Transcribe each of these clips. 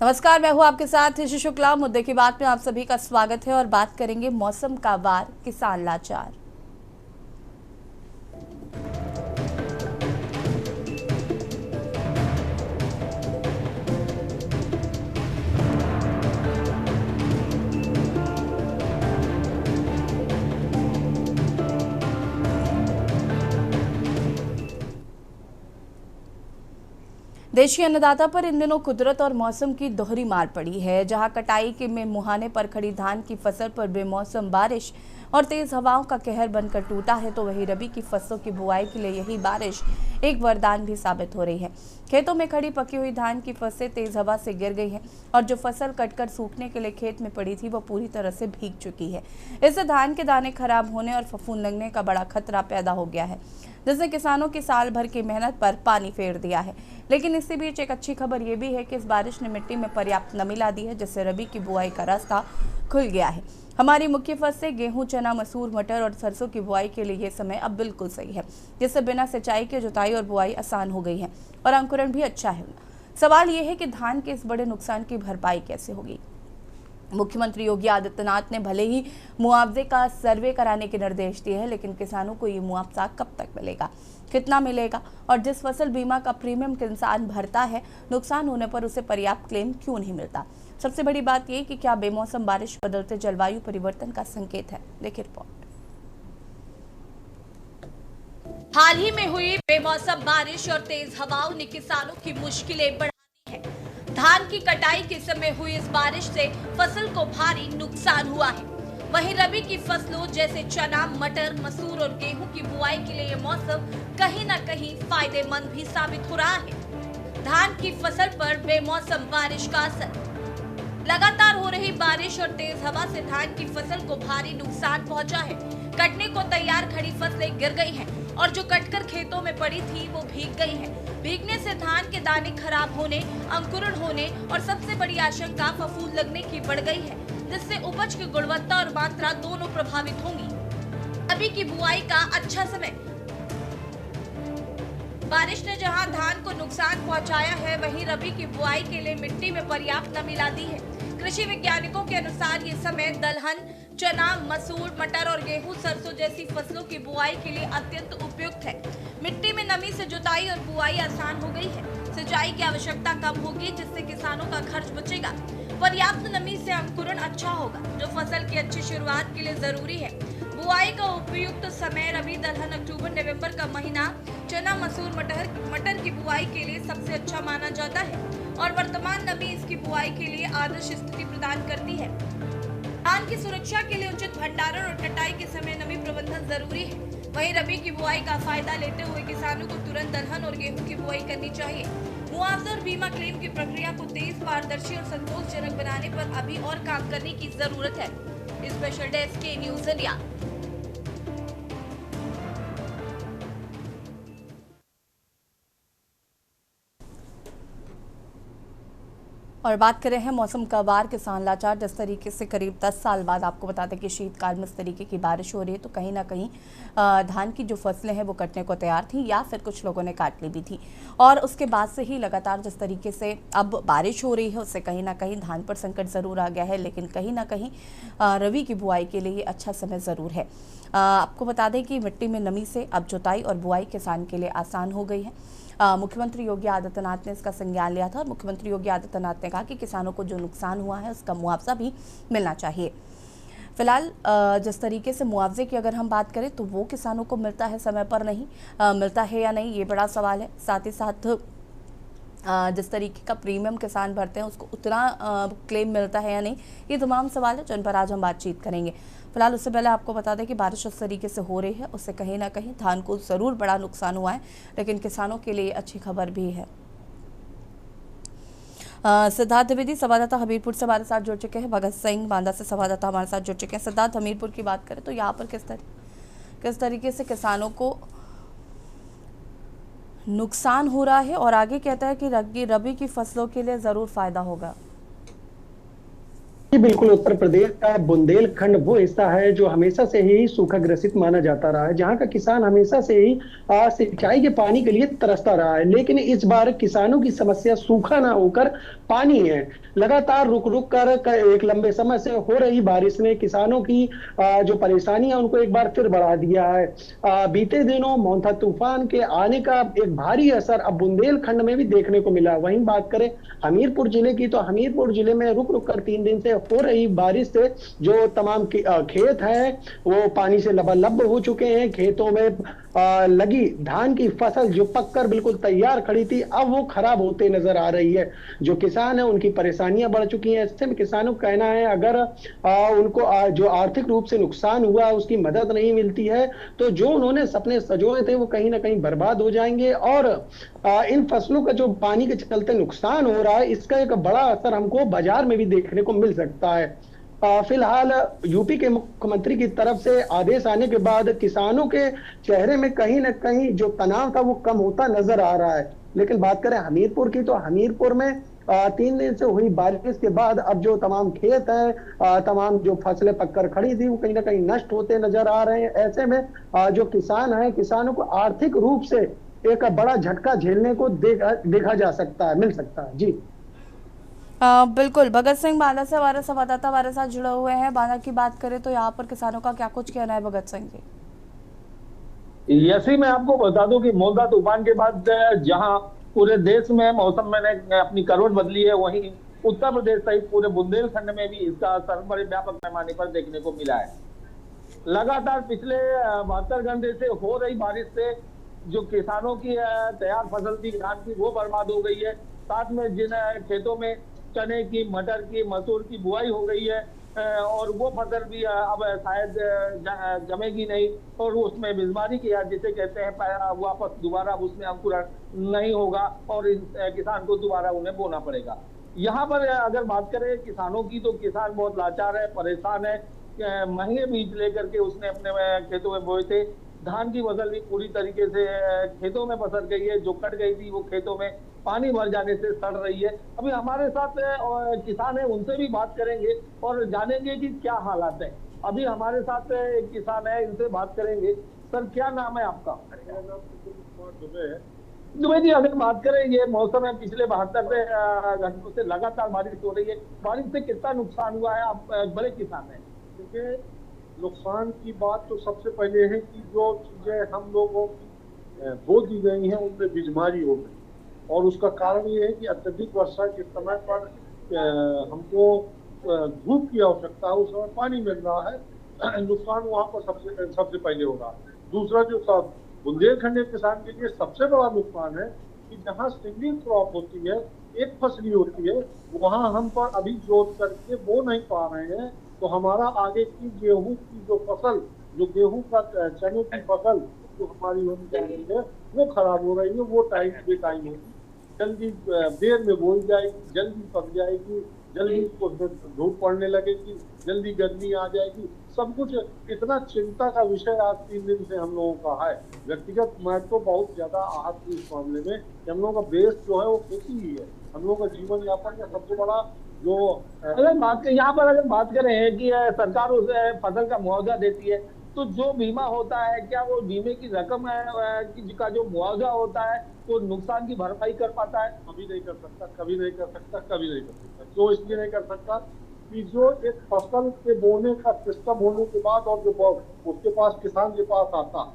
नमस्कार, मैं हूं आपके साथ ऋषि शुक्ला। मुद्दे की बात में आप सभी का स्वागत है और बात करेंगे मौसम का वार, किसान लाचार। देश के अन्नदाता पर इन दिनों कुदरत और मौसम की दोहरी मार पड़ी है। जहां कटाई के में मुहाने पर खड़ी धान की फसल पर बेमौसम बारिश और तेज हवाओं का कहर बनकर टूटा है, तो वहीं रबी की फसलों की बुआई के लिए यही बारिश एक वरदान भी साबित हो रही है। खेतों में खड़ी पकी हुई धान की फसलें तेज हवा से गिर गई हैं और जो फसल कटकर सूखने के लिए खेत में पड़ी थी वो पूरी तरह से भीग चुकी है। इससे धान के दाने खराब होने और फफूंद लगने का बड़ा खतरा पैदा हो गया है, जिसने किसानों की साल भर की मेहनत पर पानी फेर दिया है। लेकिन इसी बीच एक अच्छी खबर ये भी है कि इस बारिश ने मिट्टी में पर्याप्त नमी ला दी है, जिससे रबी की बुआई का रास्ता खुल गया है। हमारी मुख्य फसलें गेहूं, चना, मसूर, मटर और सरसों की बुआई के लिए ये समय अब बिल्कुल सही है, जिससे बिना सिंचाई के जुताई और बुआई आसान हो गई है और अंकुरण भी अच्छा है। सवाल ये है कि धान के इस बड़े नुकसान की भरपाई कैसे होगी। मुख्यमंत्री योगी आदित्यनाथ ने भले ही मुआवजे का सर्वे कराने के निर्देश दिए हैं, लेकिन किसानों को ये मुआवजा कब तक मिलेगा, कितना मिलेगा और जिस फसल बीमा का प्रीमियम किसान भरता है, नुकसान होने पर उसे पर्याप्त क्लेम क्यों नहीं मिलता। सबसे बड़ी बात यह कि क्या बेमौसम बारिश बदलते जलवायु परिवर्तन का संकेत है। देखिए रिपोर्ट। हाल ही में हुई बेमौसम बारिश और तेज हवाओं ने किसानों की मुश्किलें बढ़ा दी है। धान की कटाई के समय हुई इस बारिश से फसल को भारी नुकसान हुआ है। वहीं रबी की फसलों जैसे चना, मटर, मसूर और गेहूं की बुआई के लिए यह मौसम कहीं न कहीं फायदेमंद भी साबित हो रहा है। धान की फसल पर बेमौसम बारिश का असर। लगातार हो रही बारिश और तेज हवा से धान की फसल को भारी नुकसान पहुंचा है। कटने को तैयार खड़ी फसलें गिर गई हैं और जो कटकर खेतों में पड़ी थी वो भीग गई हैं। भीगने से धान के दाने खराब होने, अंकुरण होने और सबसे बड़ी आशंका फफूंद लगने की बढ़ गई है, जिससे उपज की गुणवत्ता और मात्रा दोनों प्रभावित होंगी। रबी की बुआई का अच्छा समय। बारिश ने जहां धान को नुकसान पहुंचाया है, वहीं रबी की बुआई के लिए मिट्टी में पर्याप्त नमी ला दी है। कृषि वैज्ञानिकों के अनुसार ये समय दलहन, चना, मसूर, मटर और गेहूं, सरसों जैसी फसलों की बुआई के लिए अत्यंत उपयुक्त है। मिट्टी में नमी से जुताई और बुआई आसान हो गई है। सिंचाई की आवश्यकता कम होगी, जिससे किसानों का खर्च बचेगा। पर्याप्त नमी से अंकुरण अच्छा होगा, जो फसल की अच्छी शुरुआत के लिए जरूरी है। बुआई का उपयुक्त समय रबी दलहन अक्टूबर-नवंबर का महीना, चना, मसूर, मटर की बुआई के लिए सबसे अच्छा माना जाता है और वर्तमान नमी इसकी बुआई के लिए आदर्श स्थिति प्रदान करती है। धान की सुरक्षा के लिए उचित भंडारण और कटाई के समय नमी प्रबंधन जरूरी है। वहीं रबी की बुआई का फायदा लेते हुए किसानों को तुरंत दलहन और गेहूं की बुआई करनी चाहिए। मुआवजा और बीमा क्लेम की प्रक्रिया को तेज, पारदर्शी और संतोषजनक बनाने पर अभी और काम करने की जरूरत है। स्पेशल डेस्क के न्यूज इंडिया। और बात करें हैं मौसम का वार, किसान लाचार। जिस तरीके से करीब 10 साल बाद आपको बता दें कि शीतकाल में इस तरीके की बारिश हो रही है, तो कहीं ना कहीं धान की जो फसलें हैं वो कटने को तैयार थी या फिर कुछ लोगों ने काट ली भी थी। और उसके बाद से ही लगातार जिस तरीके से अब बारिश हो रही है, उससे कहीं ना कहीं धान पर संकट ज़रूर आ गया है। लेकिन कहीं ना कहीं रबी की बुआई के लिए अच्छा समय ज़रूर है। आपको बता दें कि मिट्टी में नमी से अब जुताई और बुआई किसान के लिए आसान हो गई है। मुख्यमंत्री योगी आदित्यनाथ ने इसका संज्ञान लिया था और मुख्यमंत्री योगी आदित्यनाथ ने कहा कि किसानों को जो नुकसान हुआ है उसका मुआवजा भी मिलना चाहिए। फिलहाल जिस तरीके से मुआवजे की अगर हम बात करें तो वो किसानों को मिलता है, समय पर नहीं मिलता है या नहीं, ये बड़ा सवाल है। साथ ही साथ जिस तरीके का प्रीमियम किसान भरते हैं उसको उतना क्लेम मिलता है या नहीं, ये तमाम सवाल है जिन पर आज हम बातचीत करेंगे। फिलहाल उससे पहले आपको बता दें कि बारिश उस तरीके से हो रही है, उससे कहीं ना कहीं धान को ज़रूर बड़ा नुकसान हुआ है, लेकिन किसानों के लिए अच्छी खबर भी है। सिद्धार्थ द्विवेदी संवाददाता हमीरपुर से हमारे साथ जुड़ चुके हैं। भगत सिंह बांदा से संवाददाता हमारे साथ जुड़ चुके हैं। सिद्धार्थ, हमीरपुर की बात करें तो यहाँ पर किस तरीके से किसानों को नुकसान हो रहा है और आगे कहता है कि रबी की फसलों के लिए ज़रूर फायदा होगा। जी बिल्कुल, उत्तर प्रदेश का बुंदेलखंड वो हिस्सा है जो हमेशा से ही सूखा ग्रसित माना जाता रहा है, जहाँ का किसान हमेशा से ही सिंचाई के पानी के लिए तरसता रहा है। लेकिन इस बार किसानों की समस्या सूखा ना होकर पानी है। लगातार रुक रुक कर एक लंबे समय से हो रही बारिश ने किसानों की जो परेशानी है उनको एक बार फिर बढ़ा दिया है। बीते दिनों मोंथा तूफान के आने का एक भारी असर अब बुंदेलखंड में भी देखने को मिला। वहीं बात करें हमीरपुर जिले की, तो हमीरपुर जिले में रुक रुक कर 3 दिन से हो रही बारिश से जो तमाम खेत हैं वो पानी से लबालब हो चुके हैं। खेतों में लगी धान की फसल जो पककर बिल्कुल तैयार खड़ी थी, अब वो खराब होते नजर आ रही है। जो किसान है उनकी परेशानियां बढ़ चुकी हैं। ऐसे में किसानों का कहना है अगर उनको जो आर्थिक रूप से नुकसान हुआ उसकी मदद नहीं मिलती है तो जो उन्होंने सपने सजोए थे वो कहीं ना कहीं बर्बाद हो जाएंगे। और इन फसलों का जो पानी के चलते नुकसान हो रहा है इसका एक बड़ा असर हमको बाजार में भी देखने को मिल सकता है। फिलहाल यूपी के मुख्यमंत्री की तरफ से आदेश आने के बाद किसानों के चेहरे में कहीं ना कहीं जो तनाव था वो कम होता नजर आ रहा है। लेकिन बात करें हमीरपुर की, तो हमीरपुर में 3 दिन से हुई बारिश के बाद अब जो तमाम खेत है, तमाम जो फसलें पककर खड़ी थी वो कहीं ना कहीं नष्ट होते नजर आ रहे हैं। ऐसे में जो किसान है, किसानों को आर्थिक रूप से एक बड़ा झटका झेलने को देखा जा सकता है, मिल सकता है। जी बिल्कुल। भगत सिंह बांदा से हमारे संवाददाता हमारे साथ जुड़े हुए हैं। बांदा की बात करें तो यहाँ पर किसानों का क्या कुछ कहना है भगत सिंह जी? यसी मैं आपको बता दूं कि मोंथा तूफान के बाद जहां पूरे देश में मौसम में अपनी करवट बदली है, वहीं उत्तर प्रदेश सहित पूरे बुंदेलखंड में भी इसका असर बड़े व्यापक पैमाने पर देखने को मिला है। लगातार पिछले 72 घंटे से हो रही बारिश से जो किसानों की तैयार फसल थी धान की वो बर्बाद हो गई है। साथ में जिन खेतों में चने की, मटर की, मसूर की बुआई हो गई है और वो फसल भी अब शायद जमेगी नहीं और उसमें बिजमारी की जिसे कहते हैं वापस दोबारा उसमें अंकुरण नहीं होगा और इस किसान को दोबारा उन्हें बोना पड़ेगा। यहाँ पर अगर बात करें किसानों की तो किसान बहुत लाचार है, परेशान है। महंगे बीज लेकर के उसने अपने खेतों में बोए थे। धान की फसल भी पूरी तरीके से खेतों में पसर गई है, जो कट गई थी वो खेतों में पानी भर जाने से सड़ रही है। अभी हमारे साथ किसान है, उनसे भी बात करेंगे और जानेंगे कि क्या हालात है। अभी हमारे साथ एक किसान है, इनसे बात करेंगे। सर क्या नाम है आपका? मेरा नाम दुबे है। दुबे जी, अगर बात करें ये मौसम है, पिछले 72 घंटों से लगातार बारिश हो रही है, बारिश से कितना नुकसान हुआ है? आप बड़े किसान हैं। क्योंकि नुकसान की बात तो सबसे पहले है कि जो चीजें हम लोगों की बो दी गई हैं उनमें बिजमारी हो गई और उसका कारण ये है कि अत्यधिक वर्षा के समय पर हमको धूप की आवश्यकता है, उस समय पानी मिल रहा है। नुकसान वहाँ पर सबसे पहले हो रहा है। दूसरा जो बुंदेलखंड के किसान के लिए सबसे बड़ा नुकसान है कि जहाँ सिंगल क्रॉप होती है, एक फसली होती है, वहाँ हम पर अभी जोत करके वो नहीं पा रहे हैं। तो हमारा आगे की गेहूं की जो फसल, जो गेहूं का चने की फसल जो हमारी होनी चाहिए है वो खराब हो रही है। वो टाइम बे टाइम होगी, जल्दी देर में बोई जाएगी, जल्दी पक जाएगी, जल्दी धूप पड़ने लगेगी, जल्दी गर्मी आ जाएगी। सब कुछ इतना चिंता का विषय आज 3 दिन से हम लोगों का है। व्यक्तिगत मैं तो बहुत ज्यादा आहत हूँ इस मामले में कि हम लोगों का बेस जो है वो खेती ही है। हम लोगों का जीवन यापन का सबसे बड़ा जो अगर यहाँ पर अगर बात करें कि सरकार उस फसल का मुआवजा देती है, तो जो बीमा होता है क्या वो बीमे की रकम का जो मुआवजा होता है वो नुकसान की भरपाई कर पाता है? कभी नहीं कर सकता, कभी नहीं कर सकता, कभी नहीं कर सकता। जो इसलिए नहीं कर सकता कि जो एक फसल के बोने का सिस्टम होने के बाद और जो उसके पास किसान के पास आता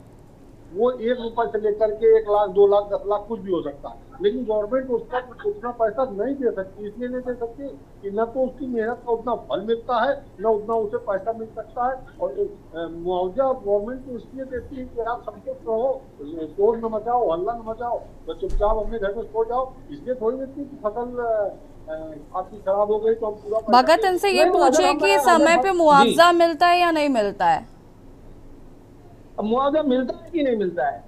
वो 1 रुपए से लेकर के 1 लाख, 2 लाख, 10 लाख कुछ भी हो सकता है। लेकिन गवर्नमेंट उसका उतना पैसा नहीं दे सकती। इसलिए नहीं दे सकती कि न तो उसकी मेहनत का उतना फल मिलता है, न उतना उसे पैसा मिल सकता है। और मुआवजा गवर्नमेंट को इसलिए देती है कि आप संतुष्ट रहो, शोर न मचाओ, हल्ला न मचाओ, तो चुपचाप अपने घर में सो जाओ। इसलिए थोड़ी देती कि फसल आपकी खराब हो गई तो हम पूरा। भगत इनसे ये पूछे कि समय पे मुआवजा मिलता है या नहीं मिलता है? मुआवजा मिलता है कि नहीं मिलता है?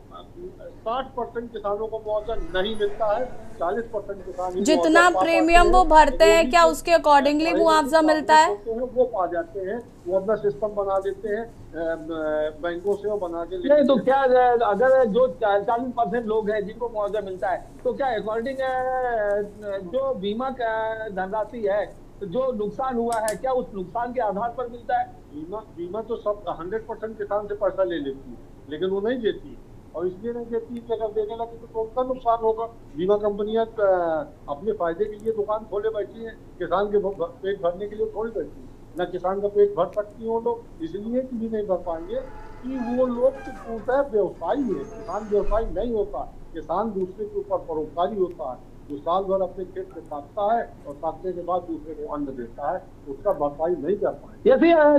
60% किसानों को मुआवजा नहीं मिलता है, 40% किसान जितना प्रीमियम वो भरते हैं क्या उसके अकॉर्डिंगली मुआवजा मिलता है? वो पा जाते हैं, वो अपना सिस्टम बना देते हैं, बैंकों से वो बना के। नहीं तो क्या अगर जो 40% लोग हैं जिनको मुआवजा मिलता है तो क्या अकॉर्डिंग जो बीमा का धनराशि है जो नुकसान हुआ है क्या उस नुकसान के आधार पर मिलता है? बीमा तो सब 100% किसान से पैसा ले लेती है, लेकिन वो नहीं देती, और इसलिए नहीं देती कि अगर देने लगे तो उनका नुकसान होगा। बीमा कंपनियां अपने फायदे के लिए दुकान खोले बैठी है, किसान के पेट भरने के लिए थोड़ी बैठी है। न किसान का पेट भर सकती हो लोग, इसलिए कि भी नहीं भर पाएंगे कि वो लोग तो पूरा व्यवसायी है। किसान व्यवसायी नहीं होता, किसान दूसरे के ऊपर परोपकारी होता है। जो साल भर अपने खेत से काटता है और काटने के बाद दूसरे को अन्न देता है, उसका भरपाई नहीं कर पाए।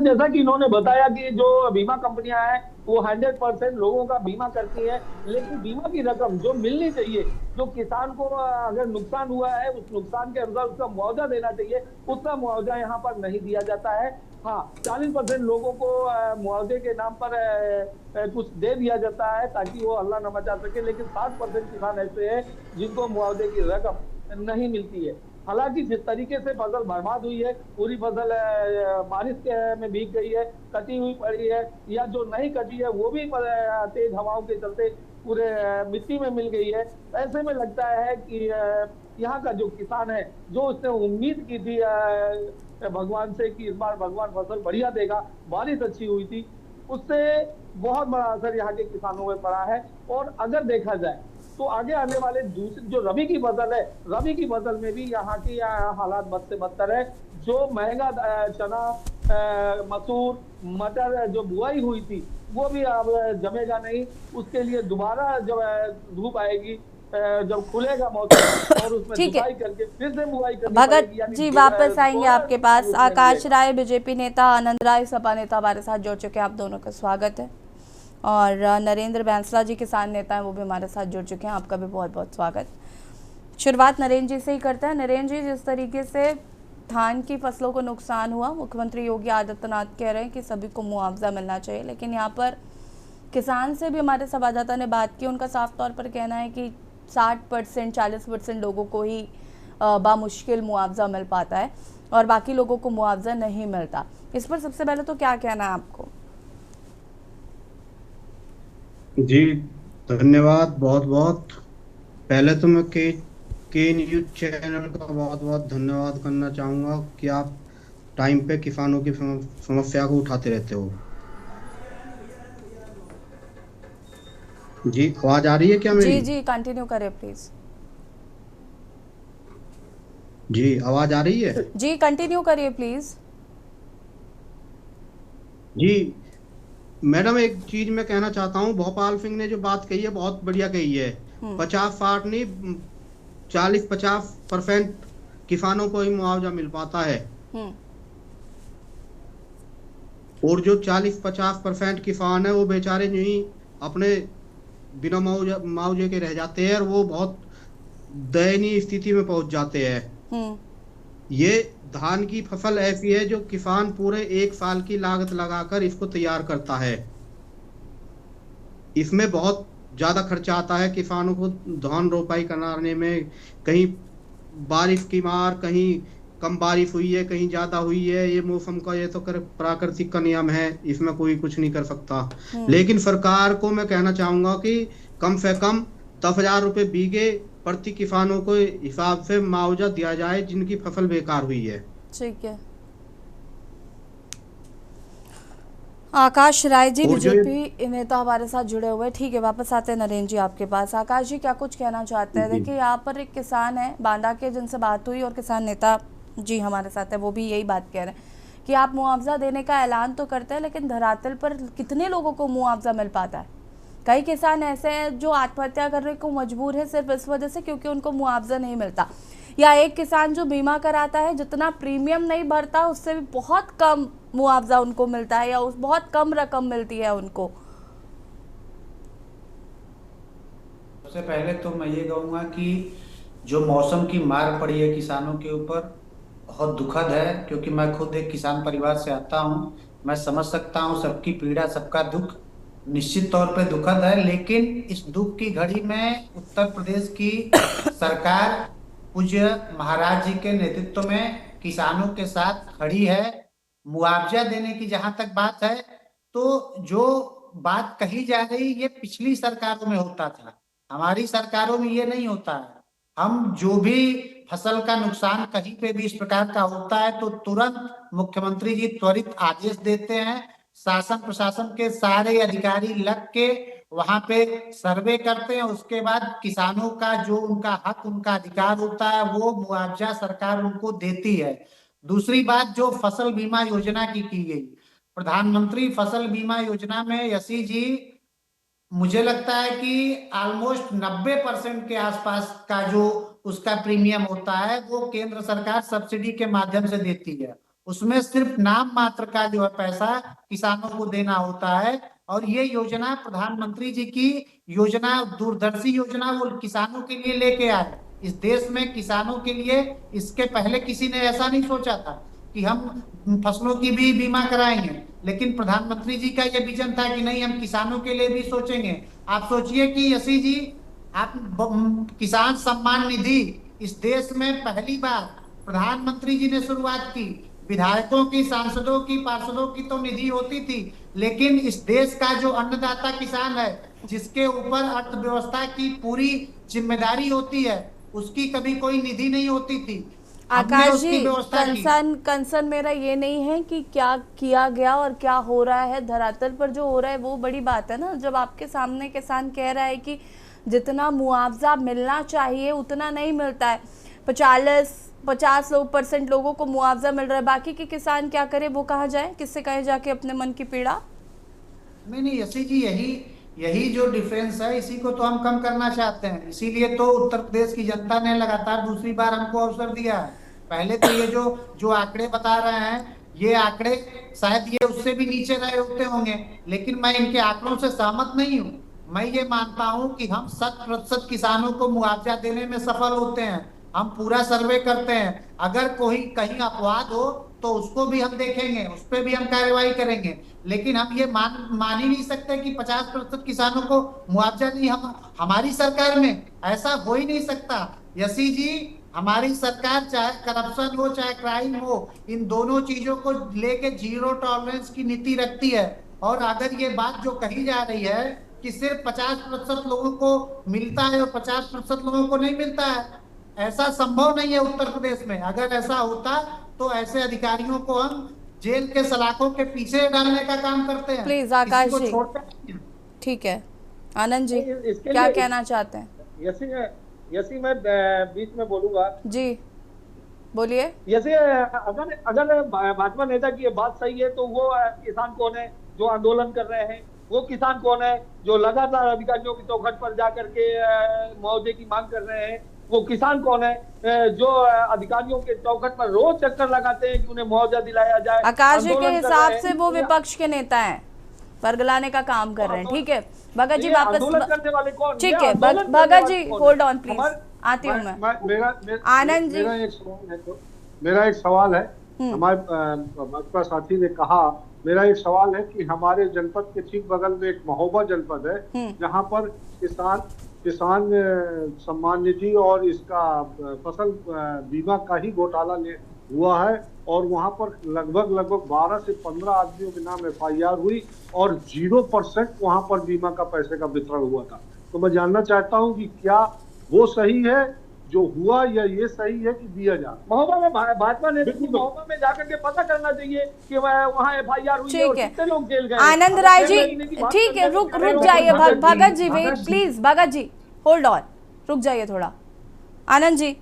जैसा कि इन्होंने बताया कि जो बीमा कंपनियां हैं वो 100% लोगों का बीमा करती है, लेकिन बीमा की रकम जो मिलनी चाहिए, जो किसान को अगर नुकसान हुआ है उस नुकसान के अनुसार उसका मुआवजा देना चाहिए, उतना मुआवजा यहाँ पर नहीं दिया जाता है। हाँ, 40% लोगों को मुआवजे के नाम पर कुछ दे दिया जाता है ताकि वो हल्ला न मचा सके, लेकिन 60% किसान ऐसे हैं जिनको मुआवजे की रकम नहीं मिलती है। हालांकि जिस तरीके से फसल बर्बाद हुई है, पूरी फसल बारिश में भीग गई है, कटी हुई पड़ी है, या जो नहीं कटी है वो भी तेज हवाओं के चलते पूरे मिट्टी में मिल गई है। ऐसे में लगता है कि यहाँ का जो किसान है, जो उसने उम्मीद की थी भगवान से कि इस बार भगवान फसल बढ़िया देगा, बारिश अच्छी हुई थी, उससे बहुत बड़ा असर यहाँ के किसानों में पड़ा है। और अगर देखा जाए तो आगे आने वाले दूसरी जो रबी की फसल है, रबी की फसल में भी यहाँ की हालात बद से बदतर है। जो महंगा चना, मसूर, मटर जो बुआई हुई थी वो भी अब जमेगा नहीं। उसके लिए दोबारा जब धूप आएगी, जब खुलेगा मौसम और उसमें जुताई करके फिर से बुआई करनी भगत पड़ेगी। जी वापस आएंगे आपके पास। आकाश राय बीजेपी नेता, आनंद राय सपा नेता हमारे साथ जुड़ चुके हैं, आप दोनों का स्वागत है। और नरेंद्र बैंसला जी किसान नेता हैं, वो भी हमारे साथ जुड़ चुके हैं, आपका भी बहुत बहुत स्वागत। शुरुआत नरेंद्र जी से ही करते हैं। नरेंद्र जी, जिस तरीके से धान की फसलों को नुकसान हुआ, मुख्यमंत्री योगी आदित्यनाथ कह रहे हैं कि सभी को मुआवजा मिलना चाहिए, लेकिन यहाँ पर किसान से भी हमारे संवाददाता ने बात की, उनका साफ तौर पर कहना है कि 60% 40% लोगों को ही बामुश्किल मुआवजा मिल पाता है और बाकी लोगों को मुआवजा नहीं मिलता। इस पर सबसे पहले तो क्या कहना है आपको? जी धन्यवाद बहुत बहुत। पहले तो मैं के न्यूज चैनल का बहुत बहुत धन्यवाद करना चाहूँगा कि आप टाइम पे किसानों की समस्या को उठाते रहते हो। जी आवाज आ रही है क्या मेरी? जी कंटिन्यू करें प्लीज। जी आवाज आ रही है? जी कंटिन्यू करिए प्लीज। जी मैडम, एक चीज मैं कहना चाहता हूँ, भोपाल सिंह ने जो बात कही है बहुत बढ़िया कही है। 50-60 नहीं, 40-50% किसानों को ही मुआवजा मिल पाता है। और जो 40-50% किसान है वो बेचारे नहीं अपने बिना मुआवजे के रह जाते हैं और वो बहुत दयनीय स्थिति में पहुंच जाते हैं। ये धान की फसल ऐसी है जो किसान पूरे 1 साल की लागत लगाकर इसको तैयार करता है। इसमें बहुत ज्यादा खर्चा आता है किसानों को धान रोपाई कराने में। कहीं बारिश की मार, कहीं कम बारिश हुई है, कहीं ज्यादा हुई है। ये मौसम का, ये तो प्राकृतिक का नियम है, इसमें कोई कुछ नहीं कर सकता। लेकिन सरकार को मैं कहना चाहूंगा कि कम से कम 10,000 रुपए बीघे प्रति किसानों को हिसाब से मुआवजा दिया जाए जिनकी फसल बेकार हुई है। ठीक है। आकाश राय जी बीजेपी नेता हमारे साथ जुड़े हुए। ठीक है, वापस आते हैं नरेंद्र जी आपके पास। आकाश जी क्या कुछ कहना चाहते हैं? देखिए यहाँ पर एक किसान है बांदा के, जिनसे बात हुई, और किसान नेता जी हमारे साथ है, वो भी यही बात कह रहे हैं कि आप मुआवजा देने का ऐलान तो करते हैं, लेकिन धरातल पर कितने लोगों को मुआवजा मिल पाता है? कई किसान ऐसे हैं जो आत्महत्या करने को मजबूर है सिर्फ इस वजह से क्योंकि उनको मुआवजा नहीं मिलता। या एक किसान जो बीमा कराता है, जितना प्रीमियम नहीं भरता उससे भी बहुत कम मुआवजा उनको मिलता है, या उस बहुत कम रकम मिलती है उनको। सबसे पहले तो मैं ये कहूँगा कि जो मौसम की मार पड़ी है किसानों के ऊपर बहुत दुखद है, क्योंकि मैं खुद एक किसान परिवार से आता हूँ। मैं समझ सकता हूँ सबकी पीड़ा, सबका दुख निश्चित तौर पे दुखद है। लेकिन इस दुख की घड़ी में उत्तर प्रदेश की सरकार पूज्य महाराज जी के नेतृत्व में किसानों के साथ खड़ी है। मुआवजा देने की जहां तक बात है, तो जो बात कही जा रही ये पिछली सरकारों में होता था, हमारी सरकारों में ये नहीं होता है। हम जो भी फसल का नुकसान कहीं पे भी इस प्रकार का होता है तो तुरंत मुख्यमंत्री जी त्वरित आदेश देते हैं। शासन प्रशासन के सारे अधिकारी लग के वहां पे सर्वे करते हैं। उसके बाद किसानों का जो उनका हक, उनका अधिकार होता है, वो मुआवजा सरकार उनको देती है। दूसरी बात, जो फसल बीमा योजना की गई, प्रधानमंत्री फसल बीमा योजना में यशी जी, मुझे लगता है कि ऑलमोस्ट 90% के आसपास का जो उसका प्रीमियम होता है वो केंद्र सरकार सब्सिडी के माध्यम से देती है। उसमें सिर्फ नाम मात्र का जो है पैसा किसानों को देना होता है। और ये योजना प्रधानमंत्री जी की योजना, दूरदर्शी योजना, वो किसानों के लिए लेके आए। इस देश में किसानों के लिए इसके पहले किसी ने ऐसा नहीं सोचा था कि हम फसलों की भी बीमा कराएंगे, लेकिन प्रधानमंत्री जी का यह विजन था कि नहीं, हम किसानों के लिए भी सोचेंगे। आप सोचिए कि यशी जी, आप किसान सम्मान निधि इस देश में पहली बार प्रधानमंत्री जी ने शुरुआत की। विधायकों की, सांसदों की, पार्षदों की तो निधि होती थी, लेकिन इस देश का जो अन्नदाता किसान है, जिसके ऊपर अर्थव्यवस्था की पूरी जिम्मेदारी होती है, उसकी कभी कोई निधि नहीं होती थी। आकाश जी, कंसर्न मेरा ये नहीं है कि क्या किया गया और क्या हो रहा है, धरातल पर जो हो रहा है वो बड़ी बात है ना। जब आपके सामने किसान कह रहा है कि जितना मुआवजा मिलना चाहिए उतना नहीं मिलता है, 50% लोगों को मुआवजा मिल रहा है, बाकी के किसान क्या करे, वो कहा जाए, किससे कहे जाके अपने मन की पीड़ा। नहीं यशी जी, यही जो डिफरेंस है, इसी को तो हम कम करना चाहते हैं। इसीलिए तो उत्तर प्रदेश की जनता ने लगातार दूसरी बार हमको अवसर दिया है। पहले तो ये जो आंकड़े बता रहे हैं, ये आंकड़े शायद ये उससे भी नीचे रहे होते होंगे, लेकिन मैं इनके आंकड़ों से सहमत नहीं हूँ। मैं ये मानता हूँ कि हम 100% किसानों को मुआवजा देने में सफल होते हैं। हम पूरा सर्वे करते हैं। अगर कोई कहीं अपवाद हो तो उसको भी हम देखेंगे, उस पर भी हम कार्रवाई करेंगे, लेकिन हम ये मान ही नहीं सकते कि 50% किसानों को मुआवजा नहीं। हमारी सरकार में ऐसा हो ही नहीं सकता। यशी जी, हमारी सरकार चाहे करप्शन हो चाहे क्राइम हो, इन दोनों चीजों को लेके जीरो टॉलरेंस की नीति रखती है। और अगर ये बात जो कही जा रही है कि सिर्फ 50% लोगों को मिलता है और 50% लोगों को नहीं मिलता है, ऐसा संभव नहीं है उत्तर प्रदेश में। अगर ऐसा होता तो ऐसे अधिकारियों को हम जेल के सलाखों के पीछे डालने का काम करते हैं। प्लीज आकाश जी, ठीक है। आनंद जी, क्या कहना चाहते हैं? यशी मैं बीच में बोलूंगा जी, बोलिए। जैसे अगर भाजपा नेता की ये बात सही है तो वो किसान कौन है जो आंदोलन कर रहे हैं? वो किसान कौन है जो लगातार अधिकारियों की चौखट पर जाकर के मुआवजे की मांग कर रहे हैं? वो किसान कौन है जो अधिकारियों के चौखट पर रोज चक्कर लगाते हैं कि उन्हें मुआवजा दिलाया जाए? आकाश जी के हिसाब से वो विपक्ष के नेता हैं, वर्गलाने का काम कर रहे हैं। ठीक है भगत जी, वापस करने वाले कौन? ठीक है भगत जी, होल्ड ऑन प्लीज, आती हूँ मैं। आनंद जी, मेरा एक सवाल है। हमारे भाजपा साथी ने कहा, मेरा एक सवाल है कि हमारे जनपद के ठीक बगल में एक महोबा जनपद है जहां पर किसान सम्मान निधि और इसका फसल बीमा का ही घोटाला हुआ है, और वहां पर लगभग 12 से 15 आदमियों के नाम FIR हुई और 0% वहां पर बीमा का पैसे का वितरण हुआ था। तो मैं जानना चाहता हूं कि क्या वो सही है जो हुआ, या ये सही है कि दिया जाए? महोबा में भाजपा ने महोबा में जाकर के पता करना चाहिए कि वहाँ FIR हुई है और कितने लोग जेल गए। आनंद राय जी, ठीक है, रुक जाइए Bhagat ji, wait please, Bhagat ji hold on, रुक जाइए थोड़ा। आनंद जी,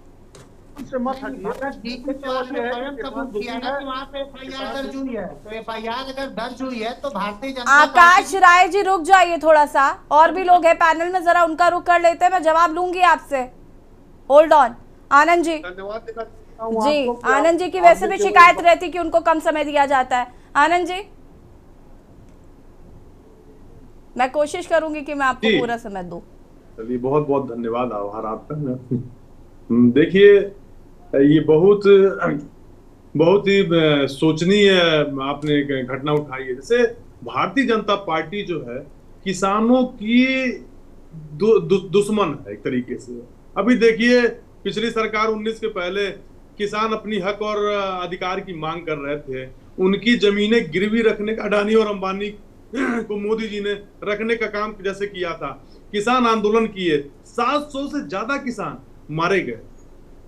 आकाश राय जी रुक जाइए थोड़ा सा, और भी लोग हैं पैनल में, जरा उनका रुख कर लेते हैं, मैं जवाब लूंगी आपसे। Hold on. आनंद जी, जी आनंद जी की वैसे भी शिकायत रहती कि उनको कम समय दिया जाता है। आनंद जी, मैं कोशिश करूंगी कि मैं आपको पूरा समय दूं। चलिए, बहुत बहुत धन्यवाद, आभार आपका। देखिए, ये बहुत ही सोचनीय आपने घटना उठाई है। जैसे भारतीय जनता पार्टी जो है किसानों की दुश्मन है एक तरीके से। अभी देखिए, पिछली सरकार 19 के पहले किसान अपनी हक और अधिकार की मांग कर रहे थे। उनकी जमीनें गिरवी रखने का अडानी और अंबानी को मोदी जी ने रखने का काम जैसे किया था। किसान आंदोलन किए, 700 से ज्यादा किसान मारे गए।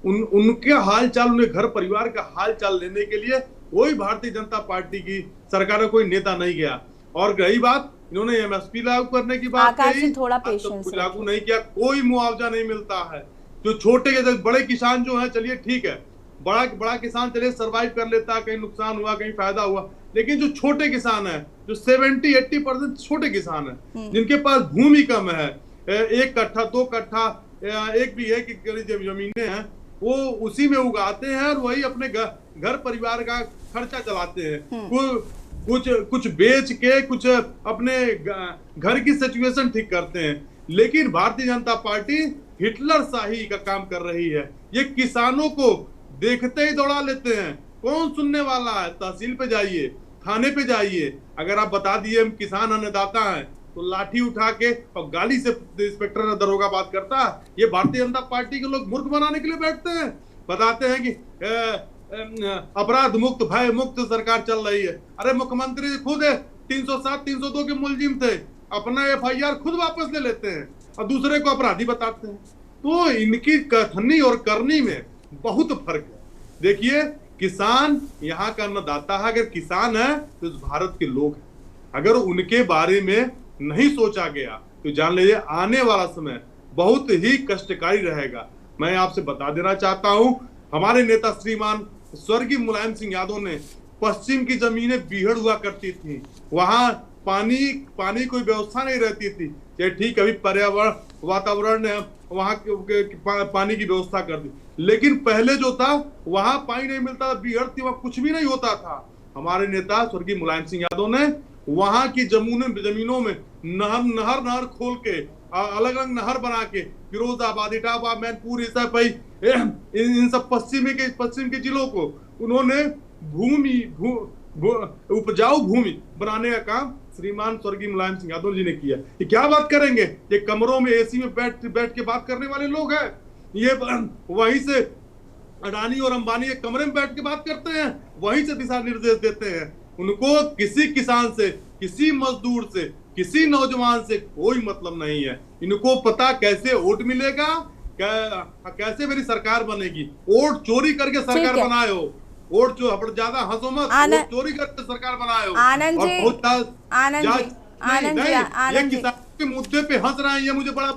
उनके हाल चाल, उनके घर परिवार का हाल चाल लेने के लिए कोई भारतीय जनता पार्टी की सरकार में कोई नेता नहीं गया। और रही बात, इन्होंने एमएसपी लागू करने की बात कही, थोड़ा पेशेंस लागू नहीं किया, कोई मुआवजा नहीं मिलता है। जो छोटे बड़े किसान जो है, चलिए ठीक है, बड़ा किसान चलिए सरवाइव कर लेता, कहीं नुकसान हुआ कहीं फायदा हुआ, लेकिन जो छोटे किसान है, जो 70-80% छोटे किसान है, जिनके पास भूमि कम है, 1 कट्ठा 2 कट्ठा 1 बीघे की जमीनें हैं, वो उसी में उगाते हैं और वही अपने घर परिवार का खर्चा चलाते हैं। कुछ बेच के कुछ अपने घर की सिचुएशन ठीक करते हैं। लेकिन भारतीय जनता पार्टी हिटलर शाही का काम कर रही है। ये किसानों को देखते ही दौड़ा लेते हैं। कौन सुनने वाला है? तहसील पे जाइए, थाने पे जाइए, अगर आप बता दिए हम किसान अन्नदाता हैं तो लाठी उठा के और गाली से इंस्पेक्टर दरोगा बात करता है। ये भारतीय जनता पार्टी के लोग मूर्ख बनाने के लिए बैठते हैं, बताते हैं कि अपराध मुक्त भय मुक्त सरकार चल रही है। अरे मुख्यमंत्री खुद 307 302 के मुलजिम थे, अपना FIR खुद वापस ले लेते हैं और दूसरे को अपराधी बताते हैं। तो इनकी कथनी और करनी में बहुत फर्क है। देखिए, किसान यहाँ का अन्नदाता है, अगर किसान है तो इस भारत के लोग हैं। अगर उनके बारे में नहीं सोचा गया तो जान लीजिए आने वाला समय बहुत ही कष्टकारी रहेगा। मैं आपसे बता देना चाहता हूं, हमारे नेता श्रीमान स्वर्गीय मुलायम सिंह यादव ने पश्चिम की जमीनें बीहड़ हुआ करती थी, वहां पानी कोई व्यवस्था नहीं रहती थी। ये ठीक, अभी पर्यावरण वातावरण ने वहां पानी की व्यवस्था कर दी, लेकिन पहले जो था वहां पानी नहीं मिलता था, बीहड़ थी, वहां कुछ भी नहीं होता था। हमारे नेता स्वर्गीय मुलायम सिंह यादव ने वहां की जमीनों में नहर खोल के अलग अलग नहर बना के फिरोजाबाद, इटावा, मैनपुर, इन सब पश्चिम के जिलों को उन्होंने उपजाऊ भूमि बनाने का काम श्रीमान स्वर्गीय मुलायम सिंह यादव जी ने किया। ये क्या बात करेंगे? ये कमरों में AC में बैठ के बात करने वाले लोग हैं। ये वहीं से अडानी और अंबानी के कमरे में बैठ के बात करते हैं, वहीं से दिशा निर्देश देते हैं। उनको किसी किसान से, किसी मजदूर से, किसी नौजवान से कोई मतलब नहीं है। इनको पता कैसे वोट मिलेगा, कैसे मेरी सरकार बनेगी। वोट चोरी करके सरकार बनाए हो, वोट ज्यादा हंसो मत, वोट चोरी करके सरकार बनाए हो। आनंद जी, ये किसान के मुद्दे पे हंस रहे हैं, ये मुझे बड़ा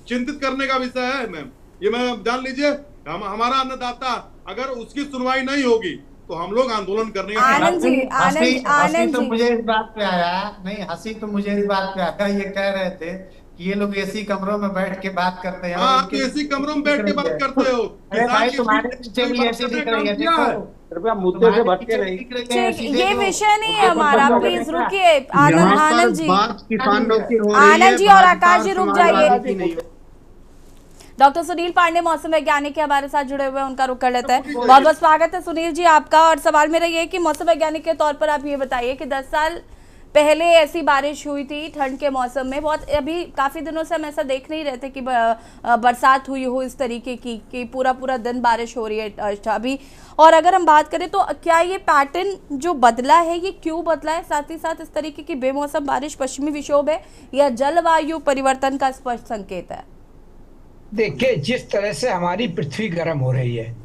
चिंतित करने का विषय है। मैम, ये मैं जान लीजिए, हमारा अन्नदाता अगर उसकी सुनवाई नहीं होगी तो हम लोग आंदोलन करने का। हंसी तो मुझे इस बात पे आया, नहीं हंसी तो मुझे इस बात पे आया, ये कह रहे थे कि ये लोग AC कमरों में बैठ के बात करते हैं। हाँ, आप AC कमरों में बैठ के बात करते हो। अरे भाई, तुम्हारे पीछे भी ऐसे दिख रही है, देखो कृपया मुद्दे से भटके नहीं। ये विषय नहीं है हमारा, प्लीज रुकिए। आनंद जी, आनंद जी और आकाश जी रुक जाइए। डॉक्टर सुनील पांडे मौसम वैज्ञानिक के हमारे साथ जुड़े हुए हैं, उनका रुख कर लेते हैं। बहुत बहुत स्वागत है सुनील जी आपका। और सवाल मेरा ये है कि मौसम वैज्ञानिक के तौर पर आप ये बताइए कि 10 साल पहले ऐसी बारिश हुई थी ठंड के मौसम में, बहुत अभी काफी दिनों से हम ऐसा देख नहीं रहे थे कि बरसात हुई हो इस तरीके की कि पूरा दिन बारिश हो रही है अभी। और अगर हम बात करें तो क्या ये पैटर्न जो बदला है ये क्यों बदला है? साथ ही साथ इस तरीके की बेमौसम बारिश पश्चिमी विक्षोभ है या जलवायु परिवर्तन का स्पष्ट संकेत है? देखिए, जिस तरह से हमारी पृथ्वी गर्म हो रही है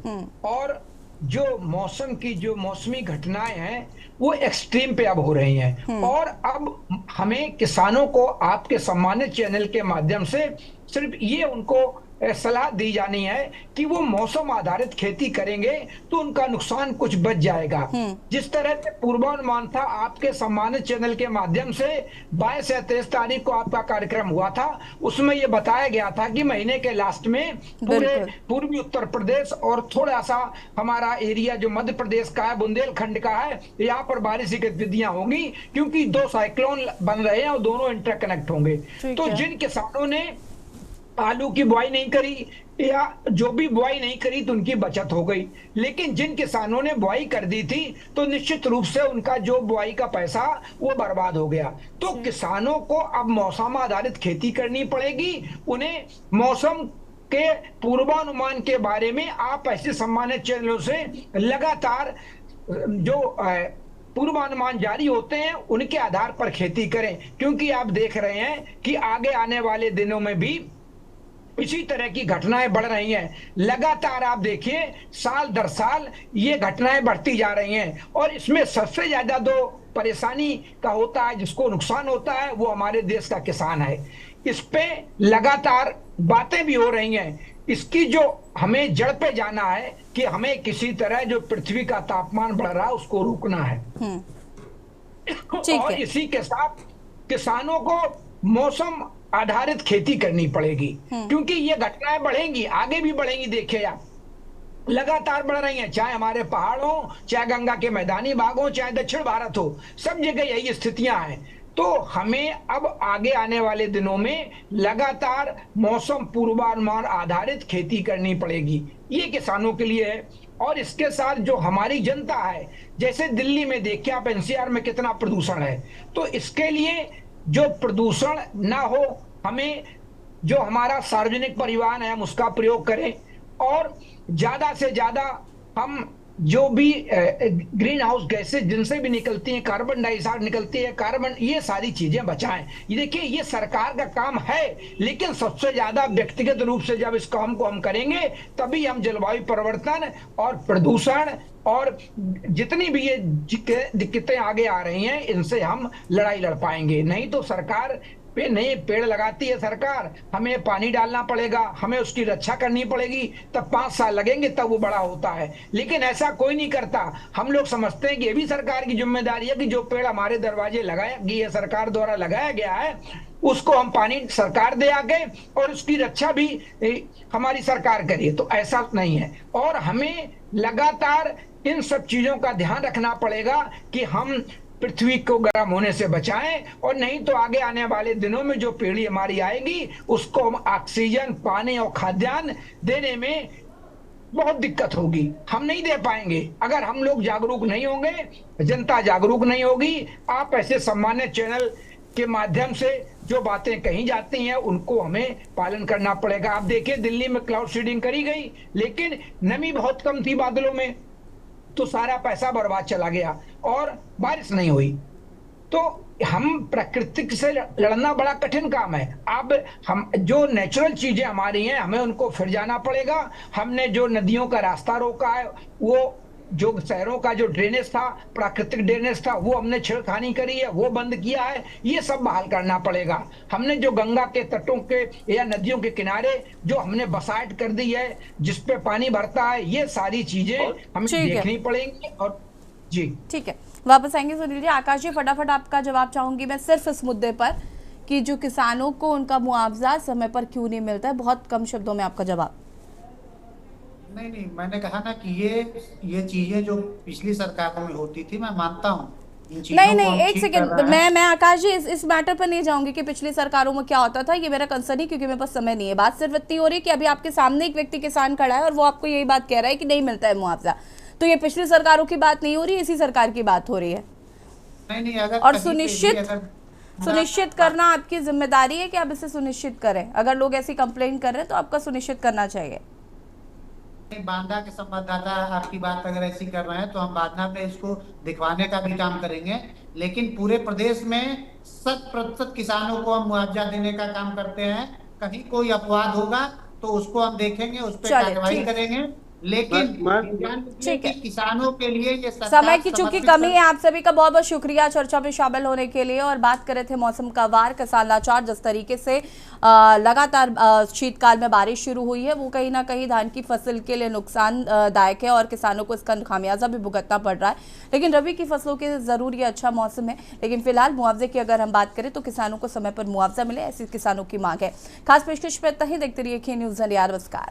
और जो मौसम की जो मौसमी घटनाएं हैं वो एक्सट्रीम पे अब हो रही हैं, और अब हमें किसानों को आपके सम्मानित चैनल के माध्यम से सिर्फ ये उनको सलाह दी जानी है कि वो मौसम आधारित खेती करेंगे तो उनका नुकसान कुछ बच जाएगा। जिस तरह से पूर्वानुमान था आपके सम्मानित चैनल के माध्यम से 22 या 23 तारीख को आपका कार्यक्रम हुआ था, उसमें ये बताया गया था कि महीने के लास्ट में पूरे पूर्वी उत्तर प्रदेश और थोड़ा सा हमारा एरिया जो मध्य प्रदेश का है, बुंदेलखंड का है, यहाँ पर बारिश की गतिविधियां होंगी क्योंकि 2 साइक्लोन बन रहे हैं और दोनों इंटरकनेक्ट होंगे। तो जिन किसानों ने आलू की बुआई नहीं करी या जो भी बुआई नहीं करी तो उनकी बचत हो गई, लेकिन जिन किसानों ने बुआई कर दी थी तो निश्चित रूप से उनका जो बुआई का पैसा वो बर्बाद हो गया। तो किसानों को अब मौसम आधारित खेती करनी पड़ेगी। उन्हें मौसम के पूर्वानुमान के बारे में आप ऐसे सम्मानित चैनलों से लगातार जो पूर्वानुमान जारी होते हैं उनके आधार पर खेती करें, क्योंकि आप देख रहे हैं कि आगे आने वाले दिनों में भी इसी तरह की घटनाएं बढ़ रही हैं। लगातार आप देखिए साल दर साल ये घटनाएं बढ़ती जा रही हैं, और इसमें सबसे ज्यादा जो परेशानी का होता है, जिसको नुकसान होता है, वो हमारे देश का किसान है। इस पे लगातार बातें भी हो रही हैं। इसकी जो हमें जड़ पे जाना है कि हमें किसी तरह जो पृथ्वी का तापमान बढ़ रहा है उसको रोकना है। और इसी के साथ किसानों को मौसम आधारित खेती करनी पड़ेगी, क्योंकि ये घटनाएं बढ़ेंगी, आगे भी बढ़ेंगी। देखिए आप, लगातार बढ़ रही हैं, चाहे हमारे पहाड़ हो, चाहे गंगा के मैदानी भाग हो, चाहे दक्षिण भारत हो, सब जगह यही स्थितियां हैं। तो हमें अब आगे आने वाले दिनों में लगातार मौसम पूर्वानुमान आधारित खेती करनी पड़ेगी। ये किसानों के लिए है। और इसके साथ जो हमारी जनता है, जैसे दिल्ली में देखिए आप, एनसीआर में कितना प्रदूषण है, तो इसके लिए जो प्रदूषण ना हो, हमें जो हमारा सार्वजनिक परिवहन है हम उसका प्रयोग करें, और ज्यादा से ज्यादा हम जो भी ग्रीन हाउस गैसेज जिनसे भी निकलती हैं, कार्बन डाइऑक्साइड निकलती है, कार्बन, ये सारी चीजें बचाएं। ये देखिए, ये सरकार का काम है, लेकिन सबसे ज्यादा व्यक्तिगत रूप से जब इस काम को हम करेंगे तभी हम जलवायु परिवर्तन और प्रदूषण और जितनी भी ये दिक्कतें आगे आ रही हैं इनसे हम लड़ाई लड़ पाएंगे। नहीं तो सरकार पे नए पेड़ लगाती है सरकार, हमें पानी डालना पड़ेगा, हमें उसकी रक्षा करनी पड़ेगी, तब 5 साल लगेंगे, तब वो बड़ा होता है। लेकिन ऐसा कोई नहीं करता। हम लोग समझते हैं कि ये भी सरकार की जिम्मेदारी है कि जो पेड़ हमारे दरवाजे लगाया गया, सरकार द्वारा लगाया गया है, उसको हम पानी सरकार दे आके, और उसकी रक्षा भी हमारी सरकार करे। तो ऐसा नहीं है। और हमें लगातार इन सब चीजों का ध्यान रखना पड़ेगा कि हम पृथ्वी को गर्म होने से बचाएं, और नहीं तो आगे आने वाले दिनों में जो पीढ़ी हमारी आएगी उसको हम ऑक्सीजन, पानी और खाद्यान्न देने में बहुत दिक्कत होगी, हम नहीं दे पाएंगे। अगर हम लोग जागरूक नहीं होंगे, जनता जागरूक नहीं होगी, आप ऐसे सम्मानित चैनल के माध्यम से जो बातें कही जाती हैं उनको हमें पालन करना पड़ेगा। आप देखिए, दिल्ली में क्लाउड सीडिंग करी गई, लेकिन नमी बहुत कम थी बादलों में, तो सारा पैसा बर्बाद चला गया और बारिश नहीं हुई। तो हम प्रकृति से लड़ना बड़ा कठिन काम है। अब हम जो नेचुरल चीजें हमारी हैं, हमें उनको फिर जाना पड़ेगा। हमने जो नदियों का रास्ता रोका है, वो जो शहरों का जो ड्रेनेज था, प्राकृतिक ड्रेनेज था, वो हमने छेड़खानी करी है, वो बंद किया है, ये सब बहाल करना पड़ेगा। हमने जो गंगा के तटों के या नदियों के किनारे जो हमने बसाहट कर दी है, जिस पे पानी भरता है, ये सारी चीजें हमें देखनी पड़ेंगी। और जी ठीक है, वापस आएंगे सुनील जी। आकाश जी, फटाफट आपका जवाब चाहूंगी मैं सिर्फ इस मुद्दे पर कि जो किसानों को उनका मुआवजा समय पर क्यों नहीं मिलता है, बहुत कम शब्दों में आपका जवाब। नहीं, मैंने कहा ना कि ये चीजें जो पिछली सरकारों में होती थी, मैं मानता हूँ। नहीं, एक सेकंड, मैं आकाश जी इस मैटर पर नहीं जाऊंगी कि पिछली सरकारों में क्या होता था, ये मेरा कंसर्न ही, क्योंकि मेरे पास समय नहीं है। बात सिर्फ इतनी हो रही है कि अभी आपके सामने एक व्यक्ति किसान खड़ा है और वो आपको यही बात कह रहा है कि नहीं मिलता है मुआवजा, तो ये पिछली सरकारों की बात नहीं हो रही, इसी सरकार की बात हो रही है। नहीं, अगर और सुनिश्चित करना आपकी जिम्मेदारी है कि आप इसे सुनिश्चित करें। अगर लोग ऐसी कंप्लेंट कर रहे हैं तो आपका सुनिश्चित करना चाहिए। बांदा के संवाददाता आपकी बात अगर ऐसी कर रहे हैं तो हम बांदा में इसको दिखवाने का भी काम करेंगे, लेकिन पूरे प्रदेश में 100% किसानों को हम मुआवजा देने का काम करते हैं। कहीं कोई अपवाद होगा तो उसको हम देखेंगे, उस पर कार्रवाई करेंगे, लेकिन किसानों के लिए ये समय की चूंकि कमी है। आप सभी का बहुत बहुत शुक्रिया चर्चा में शामिल होने के लिए। और बात कर रहे थे मौसम का वार, किसान लाचार, जिस तरीके से लगातार शीतकाल में बारिश शुरू हुई है वो कहीं ना कहीं धान की फसल के लिए नुकसानदायक है और किसानों को इसका खामियाजा भी भुगतना पड़ रहा है। लेकिन रबी की फसलों के जरूर ये अच्छा मौसम है, लेकिन फिलहाल मुआवजे की अगर हम बात करें तो किसानों को समय पर मुआवजा मिले, ऐसी किसानों की मांग है। खास पेशकश पे इतना ही। देखते रहिए KNews। नमस्कार।